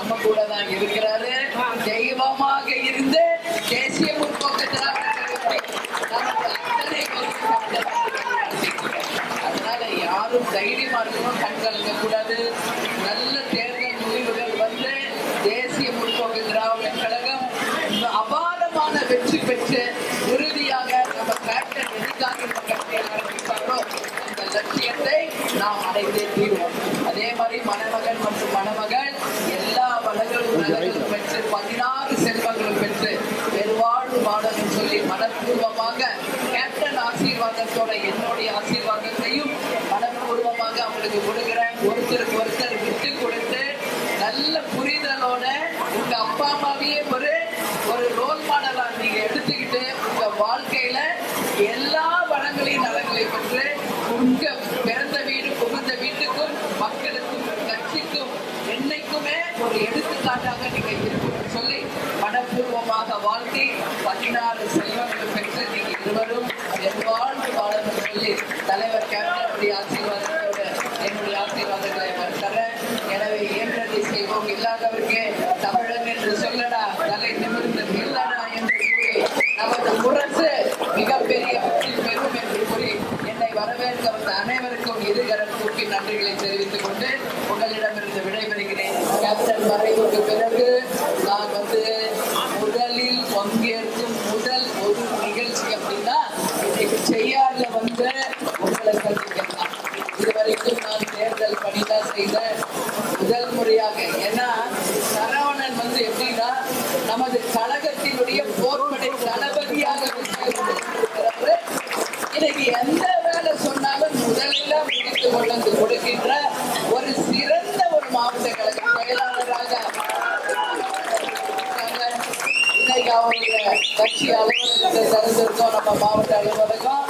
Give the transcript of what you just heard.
நம்ம கூட தான் இருக்கிறாரு. தெய்வமாக இருந்து தேசிய முற்போக்கு திராவிட அதனால யாரும் தைரியமா இருக்கணும், கண் கலங்க கூடாது. நல்ல தேர்தல் முடிவுகள் வந்து தேசிய முற்போக்கு திராவிட கழகம் அபாரமான வெற்றி பெற்று உறுதியாக நம்ம கேப்டன் எதுக்காக இந்த கட்சியை ஆரம்பித்தாரோ அந்த லட்சியத்தை நாம் அடைந்தே தீர்வோம். அதே மாதிரி மணமகன் மற்றும் மணமகள் எல்லா வளங்களும் நலங்களும் பெற்று 16 செல்வங்களும் பெற்று பெருவாழ்வு வாழணும் சொல்லி மனப்பூர்வமாக கேப்டன் ஆசீர்வாதத்தோட என்னுடைய ஆசீர்வாதத்தையும் மனப்பூர்வமாக அவங்களுக்கு கொடுக்கிறேன். ஒருத்தருக்கு ஒருத்தர் விட்டு கொடுத்து நல்ல புரிதலோட உங்க அப்பா அம்மாவையே ஒரு ரோல் மாடலா நீங்க எடுத்துக்கிட்டு உங்க வாழ்க்கையில எல்லா வளங்களையும் நலங்களையும் பெற்று உங்க பிறந்த வீடு புகுந்த வீட்டுக்கும் மக்களுக்கும் கட்சிக்கும் என்னைக்குமே ஒரு எடுத்துக்காட்டாக நீங்க இருக்கணும்னு சொல்லி மனப்பூர்வமாக வாழ்த்தி 16 செல்வங்கள் பெற்று நீங்க இருவரும் எவ்வாழ்வு வாழணும் சொல்லி தலைவர் கேப்டனுடைய ஆசீர்வாதத்தோடு என்னுடைய ஆசீர்வாதங்களை தரேன். எனவே இயன்றதை செய்வோம், இல்லாதவருக்கு தமிழன் என்று சொல்லடா, தலை நிமிர்ந்து இல்லடா என்று கூறி நமது முரசு மிகப்பெரிய வெற்றி பெறும் என்று கூறி என்னை வரவேற்க வந்த அனைவருக்கும் இருகரம் தூக்கி நன்றிகளை தெரிவித்துக் கொண்டு உங்களிடமிருந்து விடைபெறுகிறேன். கேப்டன் மறைவுக்கு பிறகு நான் முதலில் பங்கேற்கும் முதல் ஒரு நிகழ்ச்சி அப்படின்னா இன்னைக்கு செய்யாறுல உங்களை சந்திக்கலாம். இதுவரைக்கும் நான் தேர்தல் பணிதான் செய்த முதல் முறையாக. ஏன்னா சரவணன் எப்படின்னா நமது கழகத்தினுடைய போர்படை தளபதியாக இன்னைக்கு எந்த வேலை சொன்னாலும் முதலில் முடித்து கொண்டு கொடுக்கின்ற ஒரு சிறந்த ஒரு மாவட்ட கழக செயலாளராக இன்னைக்கு அவருடைய கட்சி அலுவலகத்தை திறந்திருக்கோம். நம்ம மாவட்ட அலுவலகம்